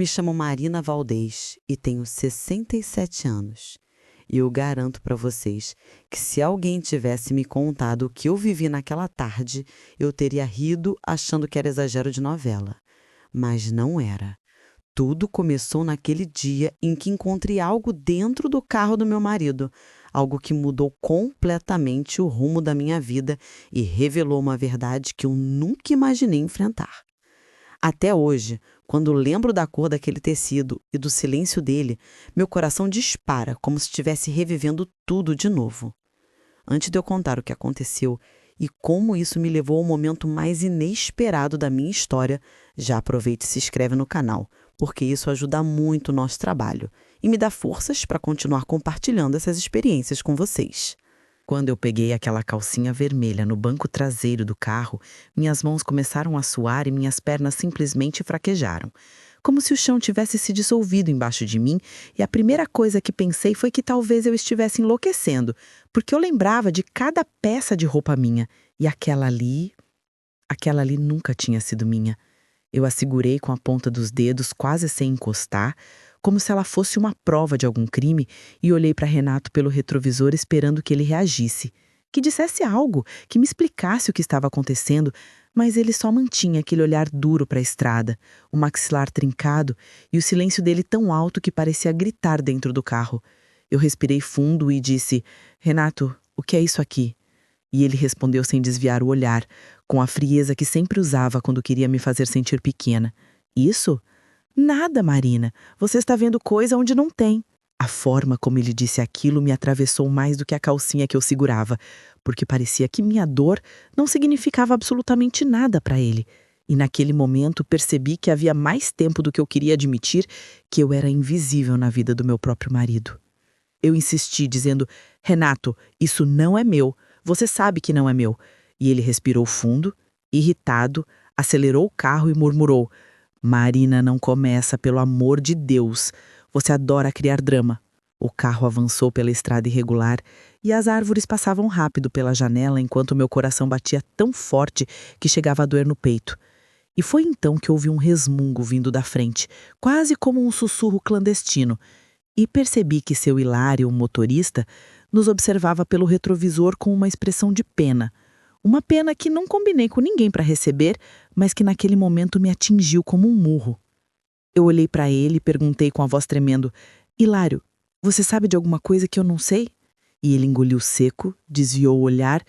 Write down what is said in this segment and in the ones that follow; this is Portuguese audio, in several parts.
Me chamo Marina Valdez e tenho 67 anos. E eu garanto para vocês que se alguém tivesse me contado o que eu vivi naquela tarde, eu teria rido achando que era exagero de novela. Mas não era. Tudo começou naquele dia em que encontrei algo dentro do carro do meu marido, algo que mudou completamente o rumo da minha vida e revelou uma verdade que eu nunca imaginei enfrentar. Até hoje, quando lembro da cor daquele tecido e do silêncio dele, meu coração dispara como se estivesse revivendo tudo de novo. Antes de eu contar o que aconteceu e como isso me levou ao momento mais inesperado da minha história, já aproveita e se inscreve no canal, porque isso ajuda muito o nosso trabalho e me dá forças para continuar compartilhando essas experiências com vocês. Quando eu peguei aquela calcinha vermelha no banco traseiro do carro, minhas mãos começaram a suar e minhas pernas simplesmente fraquejaram. Como se o chão tivesse se dissolvido embaixo de mim, e a primeira coisa que pensei foi que talvez eu estivesse enlouquecendo, porque eu lembrava de cada peça de roupa minha, e aquela ali nunca tinha sido minha. Eu a segurei com a ponta dos dedos quase sem encostar, como se ela fosse uma prova de algum crime, e olhei para Renato pelo retrovisor esperando que ele reagisse, que dissesse algo, que me explicasse o que estava acontecendo, mas ele só mantinha aquele olhar duro para a estrada, o maxilar trincado e o silêncio dele tão alto que parecia gritar dentro do carro. Eu respirei fundo e disse: "Renato, o que é isso aqui?" E ele respondeu sem desviar o olhar, com a frieza que sempre usava quando queria me fazer sentir pequena. "Isso? Nada, Marina. Você está vendo coisa onde não tem." A forma como ele disse aquilo me atravessou mais do que a calcinha que eu segurava, porque parecia que minha dor não significava absolutamente nada para ele. E naquele momento percebi que havia mais tempo do que eu queria admitir que eu era invisível na vida do meu próprio marido. Eu insisti, dizendo: "Renato, isso não é meu. Você sabe que não é meu." E ele respirou fundo, irritado, acelerou o carro e murmurou: "Marina, não começa, pelo amor de Deus. Você adora criar drama." O carro avançou pela estrada irregular e as árvores passavam rápido pela janela enquanto meu coração batia tão forte que chegava a doer no peito. E foi então que ouvi um resmungo vindo da frente, quase como um sussurro clandestino, e percebi que seu Hilário, o motorista, nos observava pelo retrovisor com uma expressão de pena. Uma pena que não combinei com ninguém para receber, mas que naquele momento me atingiu como um murro. Eu olhei para ele e perguntei com a voz tremendo: "Hilário, você sabe de alguma coisa que eu não sei?" E ele engoliu seco, desviou o olhar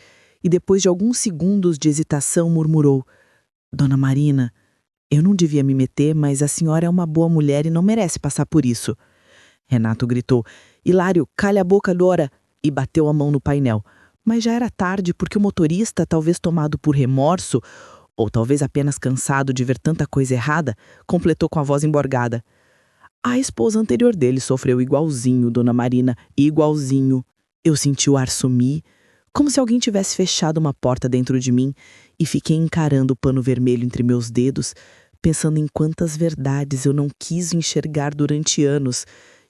e depois de alguns segundos de hesitação murmurou: "Dona Marina, eu não devia me meter, mas a senhora é uma boa mulher e não merece passar por isso." Renato gritou: "Hilário, calha a boca agora!" e bateu a mão no painel. Mas já era tarde porque o motorista, talvez tomado por remorso, ou talvez apenas cansado de ver tanta coisa errada, completou com a voz emborgada: "A esposa anterior dele sofreu igualzinho, Dona Marina, igualzinho." Eu senti o ar sumir, como se alguém tivesse fechado uma porta dentro de mim, e fiquei encarando o pano vermelho entre meus dedos, pensando em quantas verdades eu não quis enxergar durante anos,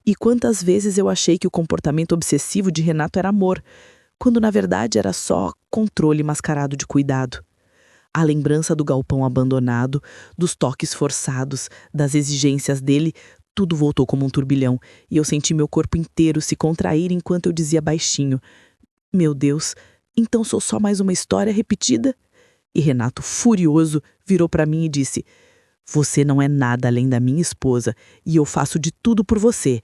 e quantas vezes eu achei que o comportamento obsessivo de Renato era amor, quando na verdade era só controle mascarado de cuidado. A lembrança do galpão abandonado, dos toques forçados, das exigências dele, tudo voltou como um turbilhão, e eu senti meu corpo inteiro se contrair enquanto eu dizia baixinho: "Meu Deus, então sou só mais uma história repetida?" E Renato, furioso, virou para mim e disse: "Você não é nada além da minha esposa, e eu faço de tudo por você.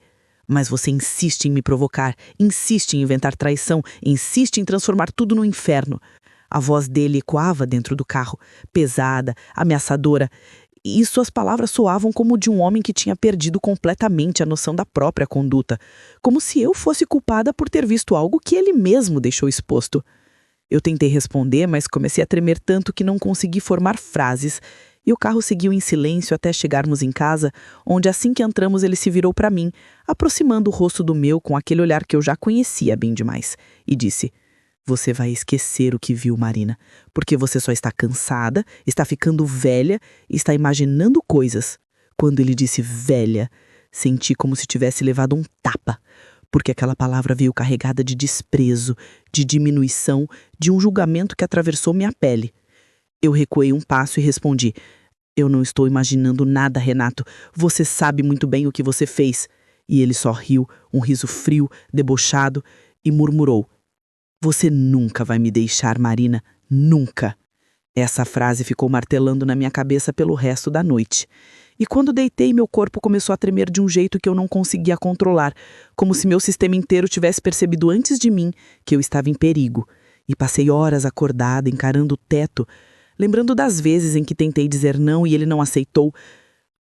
Mas você insiste em me provocar, insiste em inventar traição, insiste em transformar tudo no inferno." A voz dele ecoava dentro do carro, pesada, ameaçadora, e suas palavras soavam como de um homem que tinha perdido completamente a noção da própria conduta, como se eu fosse culpada por ter visto algo que ele mesmo deixou exposto. Eu tentei responder, mas comecei a tremer tanto que não consegui formar frases, e o carro seguiu em silêncio até chegarmos em casa, onde assim que entramos ele se virou para mim, aproximando o rosto do meu com aquele olhar que eu já conhecia bem demais, e disse: "Você vai esquecer o que viu, Marina, porque você só está cansada, está ficando velha e está imaginando coisas." Quando ele disse velha, senti como se tivesse levado um tapa, porque aquela palavra veio carregada de desprezo, de diminuição, de um julgamento que atravessou minha pele. Eu recuei um passo e respondi: Eu não estou imaginando nada, Renato. Você sabe muito bem o que você fez. E ele só riu, um riso frio, debochado, e murmurou: Você nunca vai me deixar, Marina, nunca. Essa frase ficou martelando na minha cabeça pelo resto da noite. E quando deitei, meu corpo começou a tremer de um jeito que eu não conseguia controlar, como se meu sistema inteiro tivesse percebido antes de mim que eu estava em perigo. E passei horas acordada, encarando o teto, lembrando das vezes em que tentei dizer não e ele não aceitou,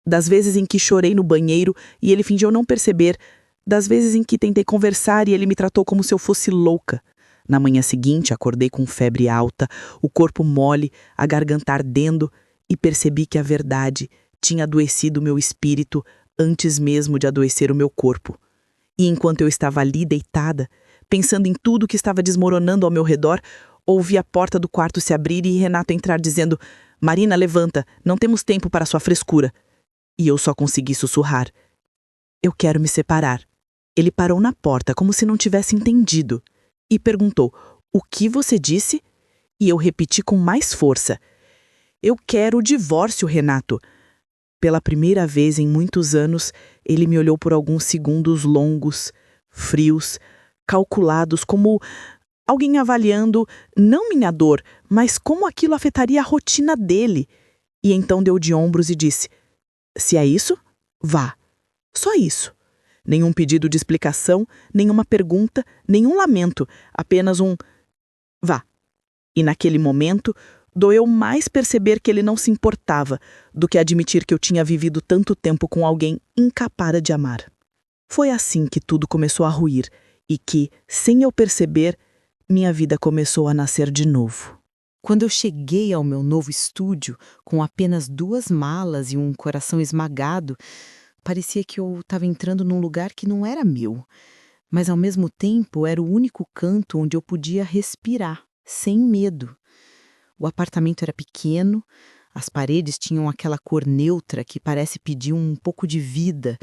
das vezes em que chorei no banheiro e ele fingiu não perceber, das vezes em que tentei conversar e ele me tratou como se eu fosse louca. Na manhã seguinte, acordei com febre alta, o corpo mole, a garganta ardendo, e percebi que a verdade tinha adoecido meu espírito antes mesmo de adoecer o meu corpo. E enquanto eu estava ali deitada, pensando em tudo que estava desmoronando ao meu redor, ouvi a porta do quarto se abrir e Renato entrar dizendo: Marina, levanta, não temos tempo para sua frescura. E eu só consegui sussurrar: Eu quero me separar. Ele parou na porta como se não tivesse entendido e perguntou: O que você disse? E eu repeti com mais força: Eu quero o divórcio, Renato. Pela primeira vez em muitos anos, ele me olhou por alguns segundos longos, frios, calculados, como alguém avaliando não minha dor, mas como aquilo afetaria a rotina dele. E então deu de ombros e disse: Se é isso, vá. Só isso. Nenhum pedido de explicação, nenhuma pergunta, nenhum lamento, apenas um vá. E naquele momento, doeu mais perceber que ele não se importava do que admitir que eu tinha vivido tanto tempo com alguém incapaz de amar. Foi assim que tudo começou a ruir e que, sem eu perceber, minha vida começou a nascer de novo. Quando eu cheguei ao meu novo estúdio, com apenas 2 malas e um coração esmagado, parecia que eu estava entrando num lugar que não era meu, mas ao mesmo tempo era o único canto onde eu podia respirar, sem medo. O apartamento era pequeno, as paredes tinham aquela cor neutra que parece pedir um pouco de vida.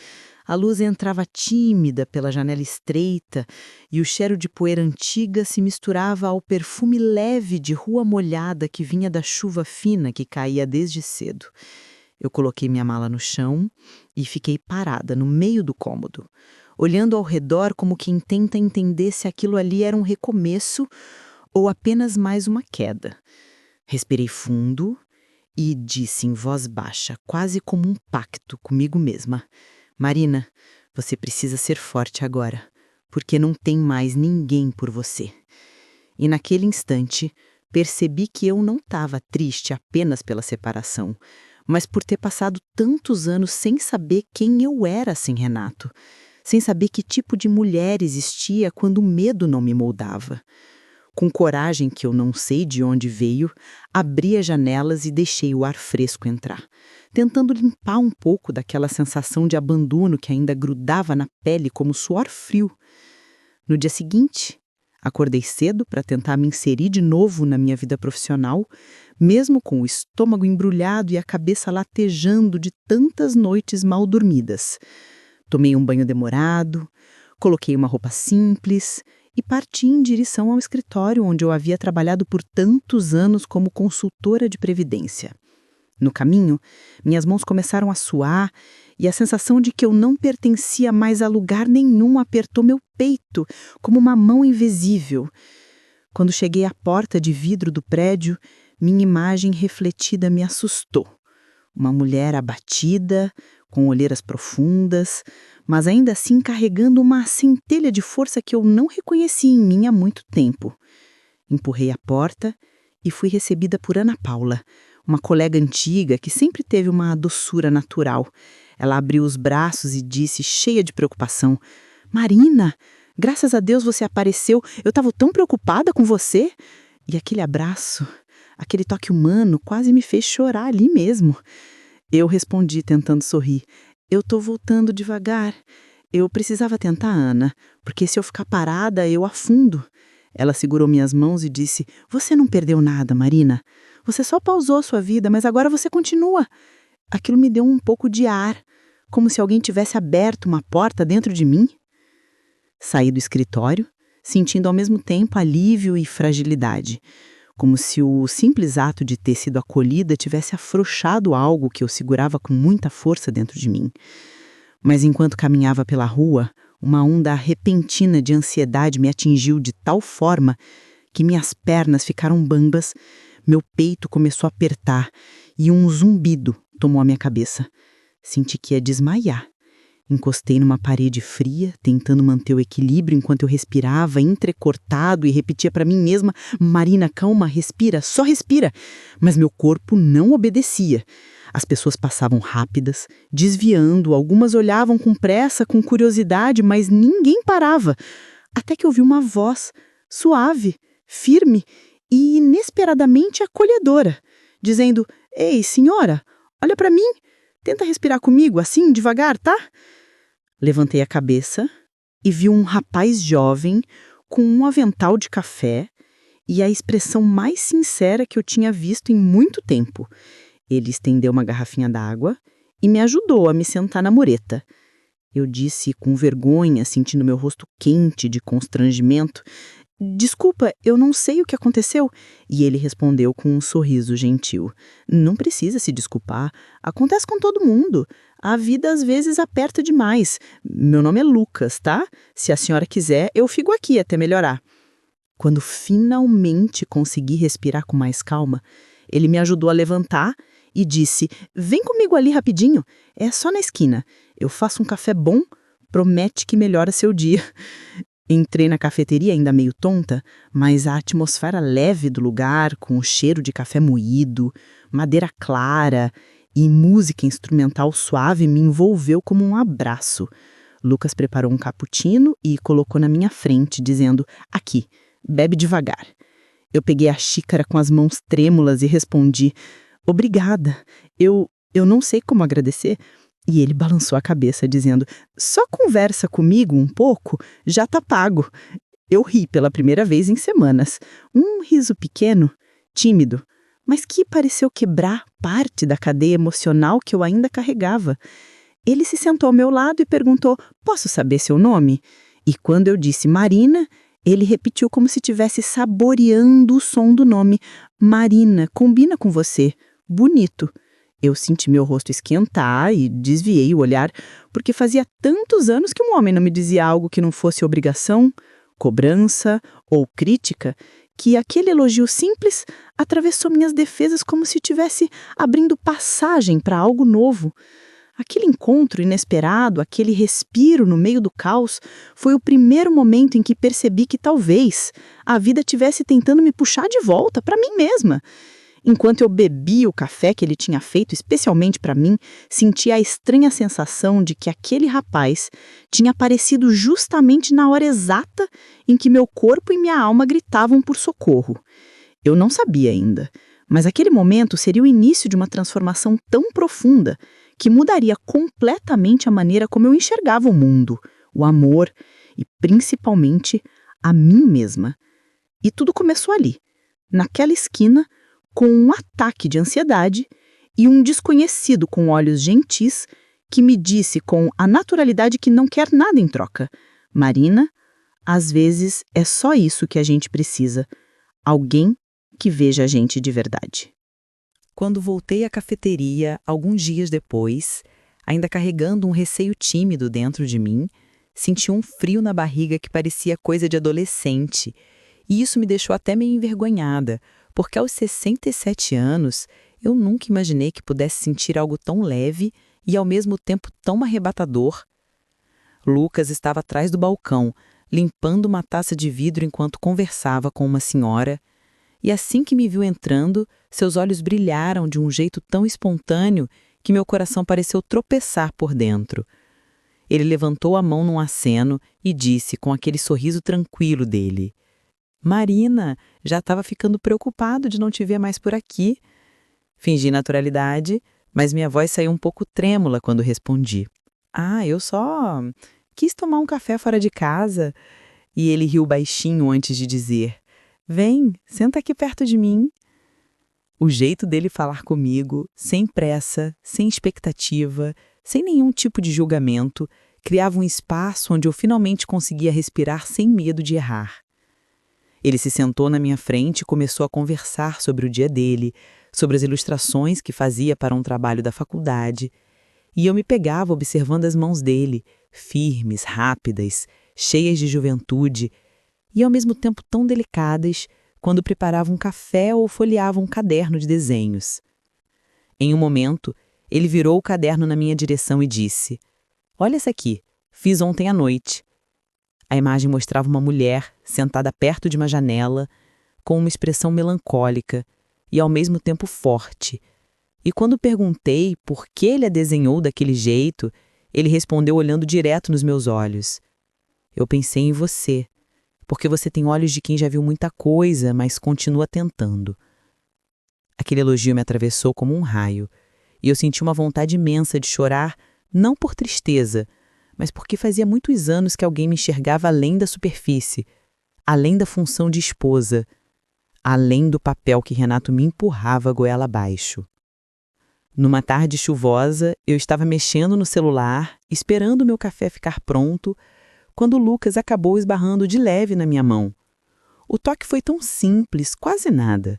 A luz entrava tímida pela janela estreita e o cheiro de poeira antiga se misturava ao perfume leve de rua molhada que vinha da chuva fina que caía desde cedo. Eu coloquei minha mala no chão e fiquei parada no meio do cômodo, olhando ao redor como quem tenta entender se aquilo ali era um recomeço ou apenas mais uma queda. Respirei fundo e disse em voz baixa, quase como um pacto comigo mesma: Marina, você precisa ser forte agora, porque não tem mais ninguém por você. E naquele instante, percebi que eu não estava triste apenas pela separação, mas por ter passado tantos anos sem saber quem eu era sem Renato, sem saber que tipo de mulher existia quando o medo não me moldava. Com coragem que eu não sei de onde veio, abri as janelas e deixei o ar fresco entrar, tentando limpar um pouco daquela sensação de abandono que ainda grudava na pele como suor frio. No dia seguinte, acordei cedo para tentar me inserir de novo na minha vida profissional, mesmo com o estômago embrulhado e a cabeça latejando de tantas noites mal dormidas. Tomei um banho demorado, coloquei uma roupa simples e parti em direção ao escritório onde eu havia trabalhado por tantos anos como consultora de previdência. No caminho, minhas mãos começaram a suar e a sensação de que eu não pertencia mais a lugar nenhum apertou meu peito como uma mão invisível. Quando cheguei à porta de vidro do prédio, minha imagem refletida me assustou. Uma mulher abatida, com olheiras profundas, mas ainda assim carregando uma centelha de força que eu não reconheci em mim há muito tempo. Empurrei a porta e fui recebida por Ana Paula, uma colega antiga que sempre teve uma doçura natural. Ela abriu os braços e disse, cheia de preocupação: Marina, graças a Deus você apareceu, eu estava tão preocupada com você. E aquele abraço, aquele toque humano quase me fez chorar ali mesmo. Eu respondi tentando sorrir: Eu tô voltando devagar. Eu precisava tentar, Ana, porque se eu ficar parada, eu afundo. Ela segurou minhas mãos e disse: Você não perdeu nada, Marina. Você só pausou sua vida, mas agora você continua. Aquilo me deu um pouco de ar, como se alguém tivesse aberto uma porta dentro de mim. Saí do escritório, sentindo ao mesmo tempo alívio e fragilidade. como se o simples ato de ter sido acolhida tivesse afrouxado algo que eu segurava com muita força dentro de mim. Mas enquanto caminhava pela rua, uma onda repentina de ansiedade me atingiu de tal forma que minhas pernas ficaram bambas, meu peito começou a apertar e um zumbido tomou a minha cabeça. Senti que ia desmaiar. Encostei numa parede fria, tentando manter o equilíbrio enquanto eu respirava, entrecortado, e repetia para mim mesma: Marina, calma, respira, só respira. Mas meu corpo não obedecia. As pessoas passavam rápidas, desviando, algumas olhavam com pressa, com curiosidade, mas ninguém parava. Até que ouvi uma voz, suave, firme e inesperadamente acolhedora, dizendo: Ei, senhora, olha para mim, tenta respirar comigo, assim, devagar, tá? Levantei a cabeça e vi um rapaz jovem com um avental de café e a expressão mais sincera que eu tinha visto em muito tempo. Ele estendeu uma garrafinha d'água e me ajudou a me sentar na mureta. Eu disse com vergonha, sentindo meu rosto quente de constrangimento: Desculpa, eu não sei o que aconteceu. E ele respondeu com um sorriso gentil: Não precisa se desculpar. Acontece com todo mundo. A vida às vezes aperta demais. Meu nome é Lucas, tá? Se a senhora quiser, eu fico aqui até melhorar. Quando finalmente consegui respirar com mais calma, ele me ajudou a levantar e disse: Vem comigo ali rapidinho. É só na esquina. Eu faço um café bom, promete que melhora seu dia. Entrei na cafeteria ainda meio tonta, mas a atmosfera leve do lugar, com o cheiro de café moído, madeira clara e música instrumental suave me envolveu como um abraço. Lucas preparou um cappuccino e colocou na minha frente, dizendo: Aqui, bebe devagar. Eu peguei a xícara com as mãos trêmulas e respondi: Obrigada, eu não sei como agradecer. E ele balançou a cabeça, dizendo: Só conversa comigo um pouco, já tá pago. Eu ri pela primeira vez em semanas. Um riso pequeno, tímido, mas que pareceu quebrar parte da cadeia emocional que eu ainda carregava. Ele se sentou ao meu lado e perguntou: Posso saber seu nome? E quando eu disse Marina, ele repetiu como se estivesse saboreando o som do nome. Marina, combina com você. Bonito. Eu senti meu rosto esquentar e desviei o olhar, porque fazia tantos anos que um homem não me dizia algo que não fosse obrigação, cobrança ou crítica, que aquele elogio simples atravessou minhas defesas como se estivesse abrindo passagem para algo novo. Aquele encontro inesperado, aquele respiro no meio do caos, foi o primeiro momento em que percebi que talvez a vida estivesse tentando me puxar de volta para mim mesma. Enquanto eu bebia o café que ele tinha feito especialmente para mim, sentia a estranha sensação de que aquele rapaz tinha aparecido justamente na hora exata em que meu corpo e minha alma gritavam por socorro. Eu não sabia ainda, mas aquele momento seria o início de uma transformação tão profunda que mudaria completamente a maneira como eu enxergava o mundo, o amor e, principalmente, a mim mesma. E tudo começou ali, naquela esquina, com um ataque de ansiedade e um desconhecido com olhos gentis que me disse com a naturalidade que não quer nada em troca: Marina, às vezes é só isso que a gente precisa, alguém que veja a gente de verdade. Quando voltei à cafeteria, alguns dias depois, ainda carregando um receio tímido dentro de mim, senti um frio na barriga que parecia coisa de adolescente, e isso me deixou até meio envergonhada, porque aos 67 anos eu nunca imaginei que pudesse sentir algo tão leve e ao mesmo tempo tão arrebatador. Lucas estava atrás do balcão, limpando uma taça de vidro enquanto conversava com uma senhora, e assim que me viu entrando, seus olhos brilharam de um jeito tão espontâneo que meu coração pareceu tropeçar por dentro. Ele levantou a mão num aceno e disse com aquele sorriso tranquilo dele: Marina, já estava ficando preocupado de não te ver mais por aqui. Fingi naturalidade, mas minha voz saiu um pouco trêmula quando respondi: eu só quis tomar um café fora de casa. E ele riu baixinho antes de dizer: Vem, senta aqui perto de mim. O jeito dele falar comigo, sem pressa, sem expectativa, sem nenhum tipo de julgamento, criava um espaço onde eu finalmente conseguia respirar sem medo de errar. Ele se sentou na minha frente e começou a conversar sobre o dia dele, sobre as ilustrações que fazia para um trabalho da faculdade. E eu me pegava observando as mãos dele, firmes, rápidas, cheias de juventude, e ao mesmo tempo tão delicadas quando preparava um café ou folheava um caderno de desenhos. Em um momento, ele virou o caderno na minha direção e disse: "Olha essa aqui, fiz ontem à noite." A imagem mostrava uma mulher sentada perto de uma janela, com uma expressão melancólica e ao mesmo tempo forte. E quando perguntei por que ele a desenhou daquele jeito, ele respondeu olhando direto nos meus olhos: "Eu pensei em você, porque você tem olhos de quem já viu muita coisa, mas continua tentando." Aquele elogio me atravessou como um raio, e eu senti uma vontade imensa de chorar, não por tristeza, mas porque fazia muitos anos que alguém me enxergava além da superfície, além da função de esposa, além do papel que Renato me empurrava goela abaixo. Numa tarde chuvosa, eu estava mexendo no celular, esperando o meu café ficar pronto, quando Lucas acabou esbarrando de leve na minha mão. O toque foi tão simples, quase nada,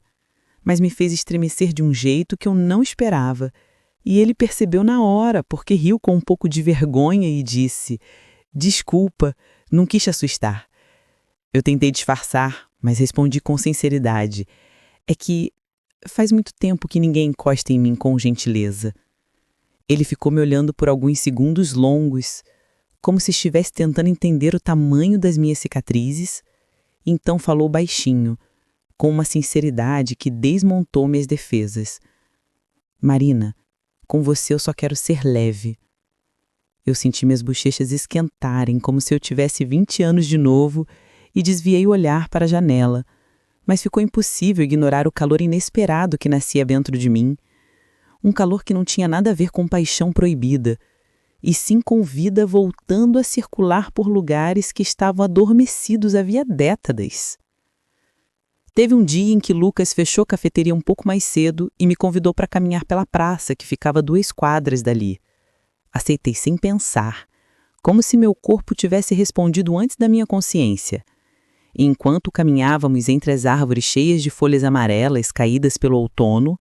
mas me fez estremecer de um jeito que eu não esperava, e ele percebeu na hora, porque riu com um pouco de vergonha e disse: "Desculpa, não quis te assustar." Eu tentei disfarçar, mas respondi com sinceridade: "É que faz muito tempo que ninguém encosta em mim com gentileza." Ele ficou me olhando por alguns segundos longos, como se estivesse tentando entender o tamanho das minhas cicatrizes, e então falou baixinho, com uma sinceridade que desmontou minhas defesas: "Marina, com você eu só quero ser leve." Eu senti minhas bochechas esquentarem como se eu tivesse 20 anos de novo e desviei o olhar para a janela, mas ficou impossível ignorar o calor inesperado que nascia dentro de mim. Um calor que não tinha nada a ver com paixão proibida, e sim com vida voltando a circular por lugares que estavam adormecidos havia décadas. Teve um dia em que Lucas fechou a cafeteria um pouco mais cedo e me convidou para caminhar pela praça, que ficava a 2 quadras dali. Aceitei sem pensar, como se meu corpo tivesse respondido antes da minha consciência. E enquanto caminhávamos entre as árvores cheias de folhas amarelas caídas pelo outono,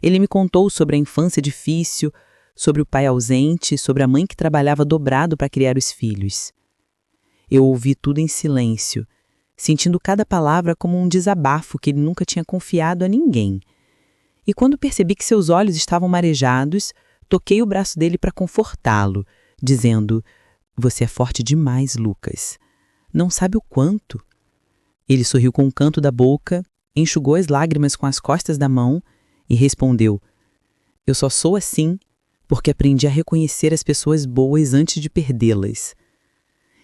ele me contou sobre a infância difícil, sobre o pai ausente, sobre a mãe que trabalhava dobrado para criar os filhos. Eu ouvi tudo em silêncio, sentindo cada palavra como um desabafo que ele nunca tinha confiado a ninguém. E quando percebi que seus olhos estavam marejados, toquei o braço dele para confortá-lo, dizendo: "Você é forte demais, Lucas. Não sabe o quanto." Ele sorriu com um canto da boca, enxugou as lágrimas com as costas da mão e respondeu: "Eu só sou assim porque aprendi a reconhecer as pessoas boas antes de perdê-las."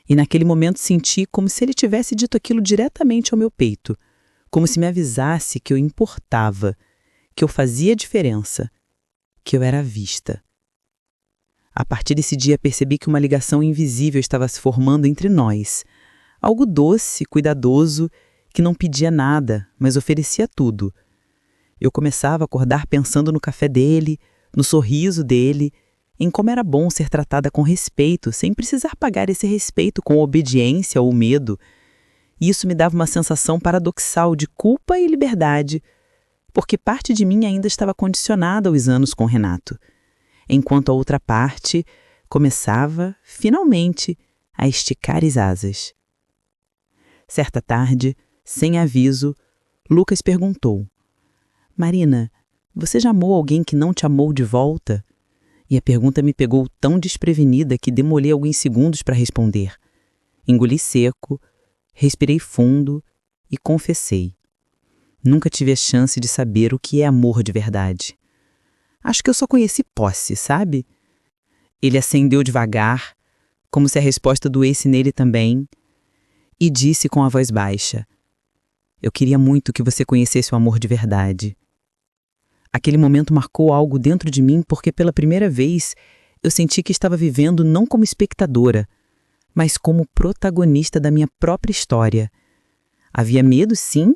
E naquele momento senti como se ele tivesse dito aquilo diretamente ao meu peito, como se me avisasse que eu importava, que eu fazia diferença, que eu era vista. A partir desse dia percebi que uma ligação invisível estava se formando entre nós, algo doce, cuidadoso, que não pedia nada, mas oferecia tudo. Eu começava a acordar pensando no café dele, no sorriso dele, em como era bom ser tratada com respeito, sem precisar pagar esse respeito com obediência ou medo. E isso me dava uma sensação paradoxal de culpa e liberdade, porque parte de mim ainda estava condicionada aos anos com Renato, enquanto a outra parte começava, finalmente, a esticar as asas. Certa tarde, sem aviso, Lucas perguntou: "Marina, você já amou alguém que não te amou de volta?" E a pergunta me pegou tão desprevenida que demorei alguns segundos para responder. Engoli seco, respirei fundo e confessei: nunca tive a chance de saber o que é amor de verdade. Acho que eu só conheci posse, sabe? Ele acendeu devagar, como se a resposta doesse nele também, e disse com a voz baixa: "Eu queria muito que você conhecesse o amor de verdade." Aquele momento marcou algo dentro de mim porque pela primeira vez eu senti que estava vivendo não como espectadora, mas como protagonista da minha própria história. Havia medo, sim,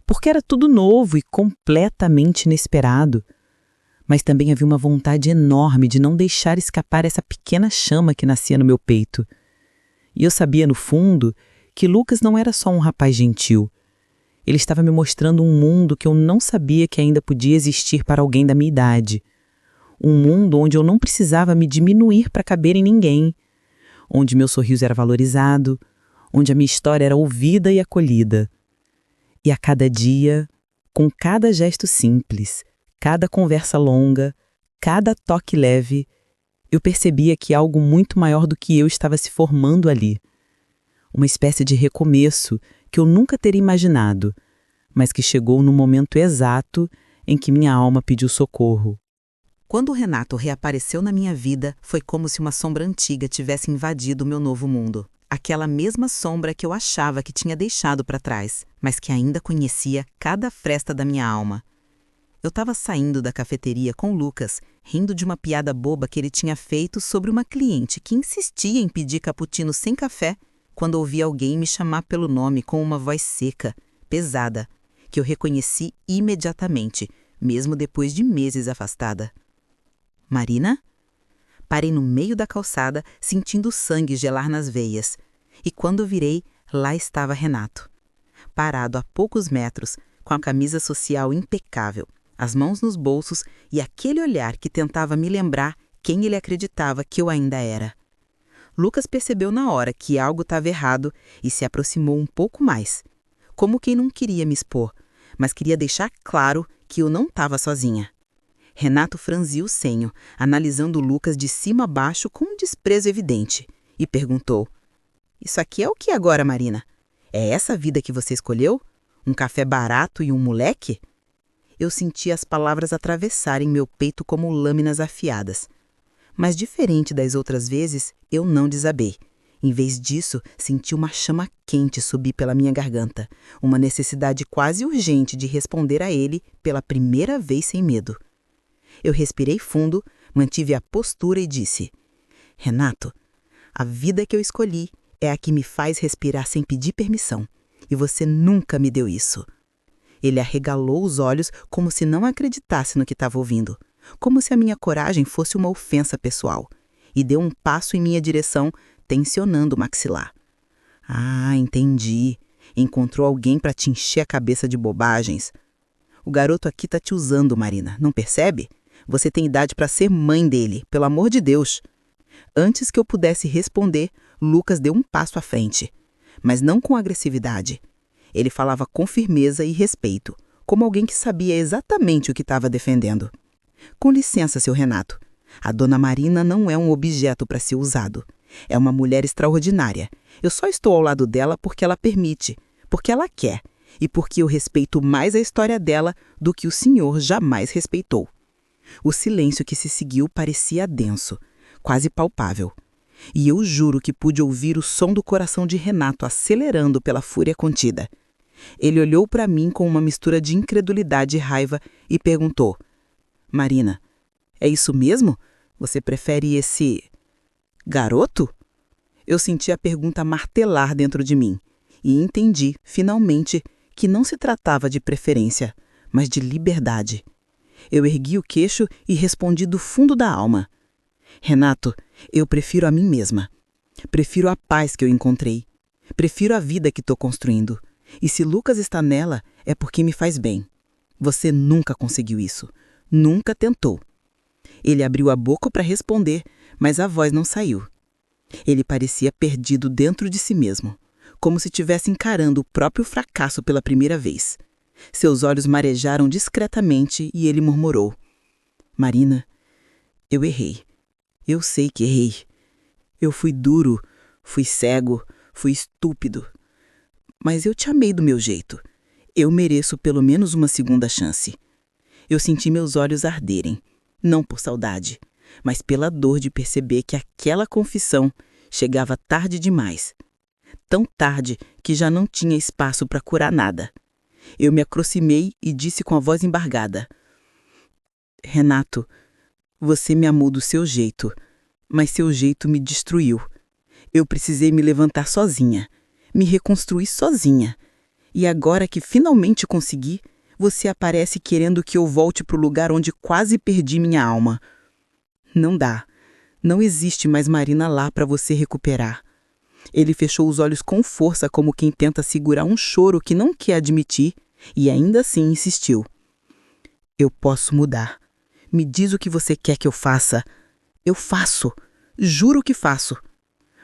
porque era tudo novo e completamente inesperado, mas também havia uma vontade enorme de não deixar escapar essa pequena chama que nascia no meu peito. E eu sabia, no fundo, que Lucas não era só um rapaz gentil, Ele estava me mostrando um mundo que eu não sabia que ainda podia existir para alguém da minha idade. Um mundo onde eu não precisava me diminuir para caber em ninguém, onde meu sorriso era valorizado, onde a minha história era ouvida e acolhida. E a cada dia, com cada gesto simples, cada conversa longa, cada toque leve, eu percebia que algo muito maior do que eu estava se formando ali. Uma espécie de recomeço que eu nunca teria imaginado, mas que chegou no momento exato em que minha alma pediu socorro. Quando o Renato reapareceu na minha vida, foi como se uma sombra antiga tivesse invadido o meu novo mundo. Aquela mesma sombra que eu achava que tinha deixado para trás, mas que ainda conhecia cada fresta da minha alma. Eu estava saindo da cafeteria com o Lucas, rindo de uma piada boba que ele tinha feito sobre uma cliente que insistia em pedir cappuccino sem café, quando ouvi alguém me chamar pelo nome com uma voz seca, pesada, que eu reconheci imediatamente, mesmo depois de meses afastada. Marina? Parei no meio da calçada, sentindo o sangue gelar nas veias. E quando virei, lá estava Renato. Parado a poucos metros, com a camisa social impecável, as mãos nos bolsos e aquele olhar que tentava me lembrar quem ele acreditava que eu ainda era. Lucas percebeu na hora que algo estava errado e se aproximou um pouco mais, como quem não queria me expor, mas queria deixar claro que eu não estava sozinha. Renato franziu o senho, analisando Lucas de cima a baixo com um desprezo evidente, e perguntou: "Isso aqui é o que agora, Marina? É essa a vida que você escolheu? Um café barato e um moleque?" Eu senti as palavras atravessarem meu peito como lâminas afiadas. Mas diferente das outras vezes, eu não desabei. Em vez disso, senti uma chama quente subir pela minha garganta, uma necessidade quase urgente de responder a ele pela primeira vez sem medo. Eu respirei fundo, mantive a postura e disse: "Renato, a vida que eu escolhi é a que me faz respirar sem pedir permissão, e você nunca me deu isso." Ele arregalou os olhos como se não acreditasse no que estava ouvindo, como se a minha coragem fosse uma ofensa pessoal, e deu um passo em minha direção, tensionando o maxilar. "Ah, entendi. Encontrou alguém para te encher a cabeça de bobagens. O garoto aqui tá te usando, Marina, não percebe? Você tem idade para ser mãe dele, pelo amor de Deus." Antes que eu pudesse responder, Lucas deu um passo à frente, mas não com agressividade. Ele falava com firmeza e respeito, como alguém que sabia exatamente o que estava defendendo. "Com licença, seu Renato. A dona Marina não é um objeto para ser usado. É uma mulher extraordinária. Eu só estou ao lado dela porque ela permite, porque ela quer, e porque eu respeito mais a história dela do que o senhor jamais respeitou." O silêncio que se seguiu parecia denso, quase palpável. E eu juro que pude ouvir o som do coração de Renato acelerando pela fúria contida. Ele olhou para mim com uma mistura de incredulidade e raiva e perguntou: "Marina, é isso mesmo? Você prefere esse garoto?" Eu senti a pergunta martelar dentro de mim e entendi, finalmente, que não se tratava de preferência, mas de liberdade. Eu ergui o queixo e respondi do fundo da alma: "Renato, eu prefiro a mim mesma. Prefiro a paz que eu encontrei. Prefiro a vida que estou construindo. E se Lucas está nela, é porque me faz bem. Você nunca conseguiu isso. Nunca tentou." Ele abriu a boca para responder, mas a voz não saiu. Ele parecia perdido dentro de si mesmo, como se estivesse encarando o próprio fracasso pela primeira vez. Seus olhos marejaram discretamente e ele murmurou: "Marina, eu errei. Eu sei que errei. Eu fui duro, fui cego, fui estúpido. Mas eu te amei do meu jeito. Eu mereço pelo menos uma segunda chance." Eu senti meus olhos arderem, não por saudade, mas pela dor de perceber que aquela confissão chegava tarde demais. Tão tarde que já não tinha espaço para curar nada. Eu me aproximei e disse com a voz embargada: "Renato, você me amou do seu jeito, mas seu jeito me destruiu. Eu precisei me levantar sozinha, me reconstruir sozinha. E agora que finalmente consegui, você aparece querendo que eu volte para o lugar onde quase perdi minha alma. Não dá. Não existe mais Marina lá para você recuperar. Ele fechou os olhos com força, como quem tenta segurar um choro que não quer admitir, e ainda assim insistiu. Eu posso mudar. Me diz o que você quer que eu faça. Eu faço. Juro que faço.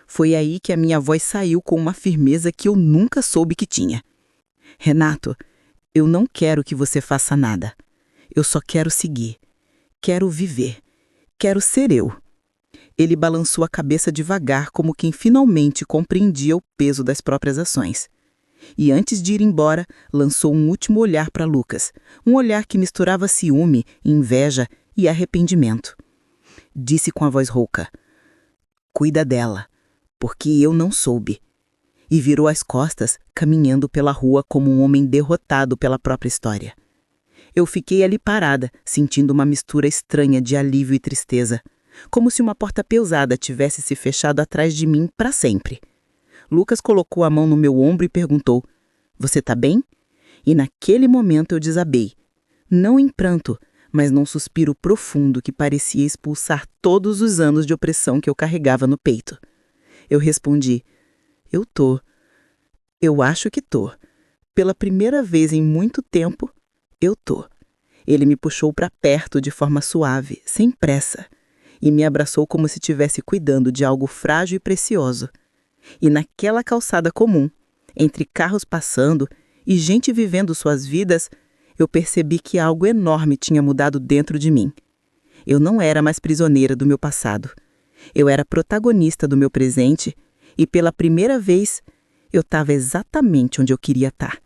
Foi aí que a minha voz saiu com uma firmeza que eu nunca soube que tinha. Renato, eu não quero que você faça nada. Eu só quero seguir. Quero viver. Quero ser eu. Ele balançou a cabeça devagar, como quem finalmente compreendia o peso das próprias ações. E antes de ir embora, lançou um último olhar para Lucas, um olhar que misturava ciúme, inveja e arrependimento. Disse com a voz rouca: cuida dela, porque eu não soube. E virou as costas, caminhando pela rua como um homem derrotado pela própria história. Eu fiquei ali parada, sentindo uma mistura estranha de alívio e tristeza, como se uma porta pesada tivesse se fechado atrás de mim para sempre. Lucas colocou a mão no meu ombro e perguntou: você tá bem? E naquele momento eu desabei. Não em pranto, mas num suspiro profundo que parecia expulsar todos os anos de opressão que eu carregava no peito. Eu respondi: eu tô. Eu acho que tô. Pela primeira vez em muito tempo, eu tô. Ele me puxou para perto de forma suave, sem pressa, e me abraçou como se estivesse cuidando de algo frágil e precioso. E naquela calçada comum, entre carros passando e gente vivendo suas vidas, eu percebi que algo enorme tinha mudado dentro de mim. Eu não era mais prisioneira do meu passado. Eu era protagonista do meu presente e, pela primeira vez, eu estava exatamente onde eu queria estar.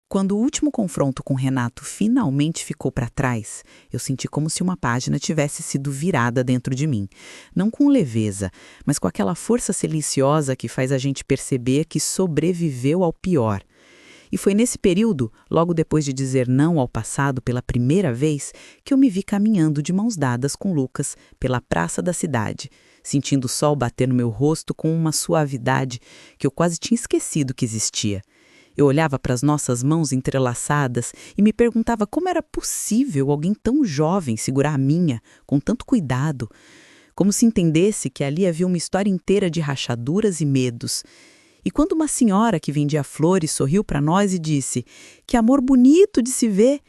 Quando o último confronto com Renato finalmente ficou para trás, eu senti como se uma página tivesse sido virada dentro de mim. Não com leveza, mas com aquela força silenciosa que faz a gente perceber que sobreviveu ao pior. E foi nesse período, logo depois de dizer não ao passado pela primeira vez, que eu me vi caminhando de mãos dadas com Lucas pela praça da cidade, sentindo o sol bater no meu rosto com uma suavidade que eu quase tinha esquecido que existia. Eu olhava para as nossas mãos entrelaçadas e me perguntava como era possível alguém tão jovem segurar a minha com tanto cuidado, como se entendesse que ali havia uma história inteira de rachaduras e medos. E quando uma senhora que vendia flores sorriu para nós e disse: "Que amor bonito de se ver",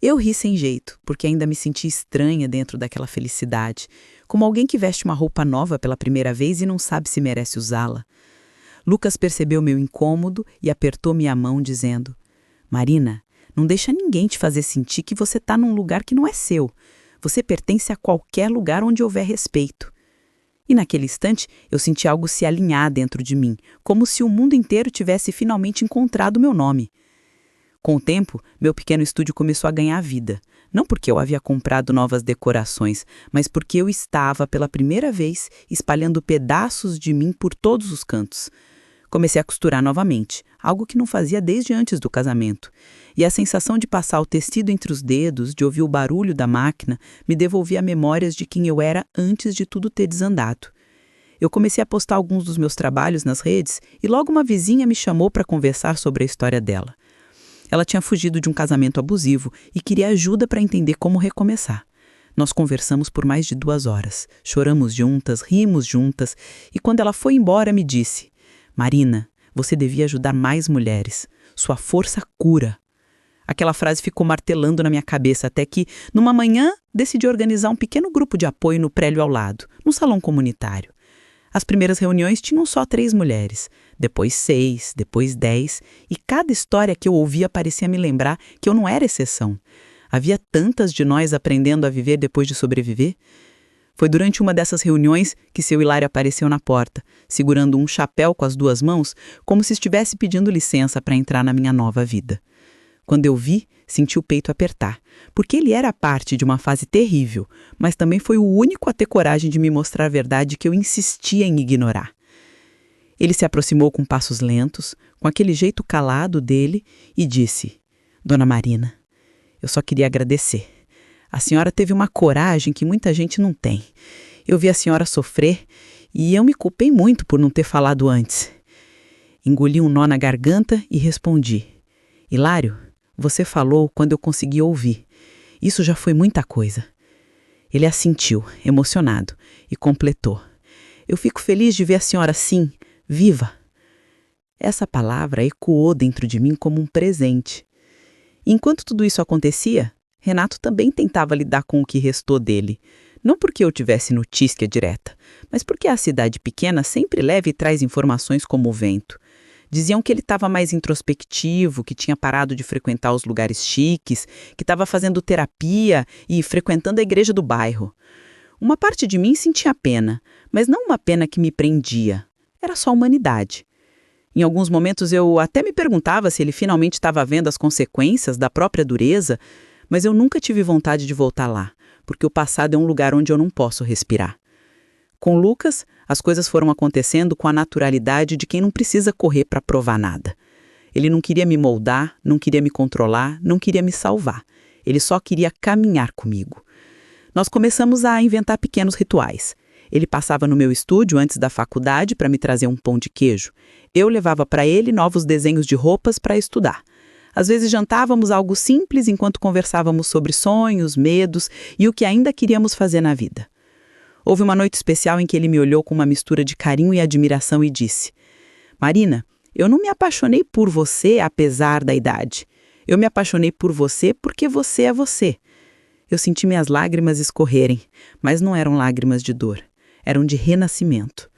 eu ri sem jeito, porque ainda me sentia estranha dentro daquela felicidade, como alguém que veste uma roupa nova pela primeira vez e não sabe se merece usá-la. Lucas percebeu meu incômodo e apertou minha mão, dizendo: "Marina, não deixa ninguém te fazer sentir que você está num lugar que não é seu. Você pertence a qualquer lugar onde houver respeito." E naquele instante eu senti algo se alinhar dentro de mim, como se o mundo inteiro tivesse finalmente encontrado meu nome. Com o tempo, meu pequeno estúdio começou a ganhar vida. Não porque eu havia comprado novas decorações, mas porque eu estava, pela primeira vez, espalhando pedaços de mim por todos os cantos. Comecei a costurar novamente, algo que não fazia desde antes do casamento. E a sensação de passar o tecido entre os dedos, de ouvir o barulho da máquina, me devolvia memórias de quem eu era antes de tudo ter desandado. Eu comecei a postar alguns dos meus trabalhos nas redes e logo uma vizinha me chamou para conversar sobre a história dela. Ela tinha fugido de um casamento abusivo e queria ajuda para entender como recomeçar. Nós conversamos por mais de 2 horas, choramos juntas, rimos juntas, e quando ela foi embora me disse: "Marina, você devia ajudar mais mulheres. Sua força cura." Aquela frase ficou martelando na minha cabeça até que, numa manhã, decidi organizar um pequeno grupo de apoio no prédio ao lado, num salão comunitário. As primeiras reuniões tinham só 3 mulheres, depois 6, depois 10, e cada história que eu ouvia parecia me lembrar que eu não era exceção. Havia tantas de nós aprendendo a viver depois de sobreviver. Foi durante uma dessas reuniões que seu Hilário apareceu na porta, segurando um chapéu com as 2 mãos, como se estivesse pedindo licença para entrar na minha nova vida. Quando eu vi, senti o peito apertar, porque ele era parte de uma fase terrível, mas também foi o único a ter coragem de me mostrar a verdade que eu insistia em ignorar. Ele se aproximou com passos lentos, com aquele jeito calado dele, e disse: "Dona Marina, eu só queria agradecer. A senhora teve uma coragem que muita gente não tem. Eu vi a senhora sofrer e eu me culpei muito por não ter falado antes." Engoli um nó na garganta e respondi: "Hilário, você falou quando eu consegui ouvir. Isso já foi muita coisa." Ele assentiu, emocionado, e completou: "Eu fico feliz de ver a senhora assim, viva. Essa palavra ecoou dentro de mim como um presente. Enquanto tudo isso acontecia, Renato também tentava lidar com o que restou dele. Não porque eu tivesse notícia direta, mas porque a cidade pequena sempre leva e traz informações como o vento. Diziam que ele estava mais introspectivo, que tinha parado de frequentar os lugares chiques, que estava fazendo terapia e frequentando a igreja do bairro. Uma parte de mim sentia pena, mas não uma pena que me prendia. Era só humanidade. Em alguns momentos eu até me perguntava se ele finalmente estava vendo as consequências da própria dureza, mas eu nunca tive vontade de voltar lá, porque o passado é um lugar onde eu não posso respirar. Com Lucas, as coisas foram acontecendo com a naturalidade de quem não precisa correr para provar nada. Ele não queria me moldar, não queria me controlar, não queria me salvar. Ele só queria caminhar comigo. Nós começamos a inventar pequenos rituais. Ele passava no meu estúdio antes da faculdade para me trazer um pão de queijo. Eu levava para ele novos desenhos de roupas para estudar. Às vezes jantávamos algo simples enquanto conversávamos sobre sonhos, medos e o que ainda queríamos fazer na vida. Houve uma noite especial em que ele me olhou com uma mistura de carinho e admiração e disse: Marina, eu não me apaixonei por você apesar da idade. Eu me apaixonei por você porque você é você. Eu senti minhas lágrimas escorrerem, mas não eram lágrimas de dor, eram de renascimento.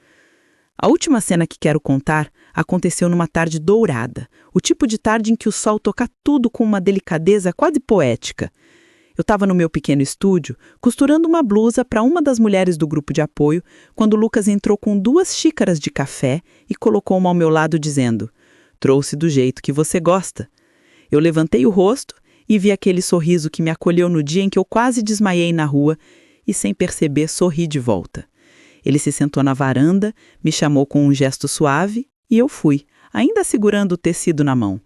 A última cena que quero contar aconteceu numa tarde dourada, o tipo de tarde em que o sol toca tudo com uma delicadeza quase poética. Eu estava no meu pequeno estúdio, costurando uma blusa para uma das mulheres do grupo de apoio, quando Lucas entrou com 2 xícaras de café e colocou uma ao meu lado dizendo: trouxe do jeito que você gosta. Eu levantei o rosto e vi aquele sorriso que me acolheu no dia em que eu quase desmaiei na rua e, sem perceber, sorri de volta. Ele se sentou na varanda, me chamou com um gesto suave e eu fui, ainda segurando o tecido na mão.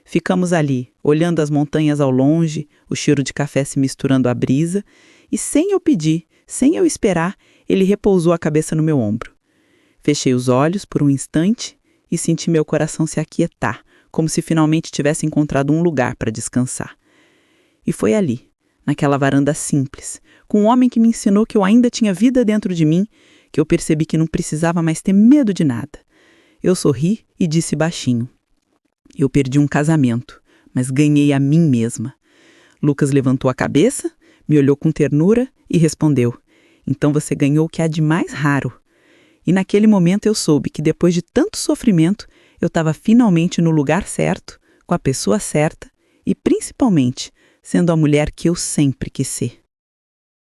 Ficamos ali, olhando as montanhas ao longe, o cheiro de café se misturando à brisa, e sem eu pedir, sem eu esperar, ele repousou a cabeça no meu ombro. Fechei os olhos por um instante e senti meu coração se aquietar, como se finalmente tivesse encontrado um lugar para descansar. E foi ali, naquela varanda simples, com um homem que me ensinou que eu ainda tinha vida dentro de mim, que eu percebi que não precisava mais ter medo de nada. Eu sorri e disse baixinho: eu perdi um casamento, mas ganhei a mim mesma. Lucas levantou a cabeça, me olhou com ternura e respondeu: então você ganhou o que há de mais raro. E naquele momento eu soube que depois de tanto sofrimento, eu estava finalmente no lugar certo, com a pessoa certa e, principalmente, sendo a mulher que eu sempre quis ser.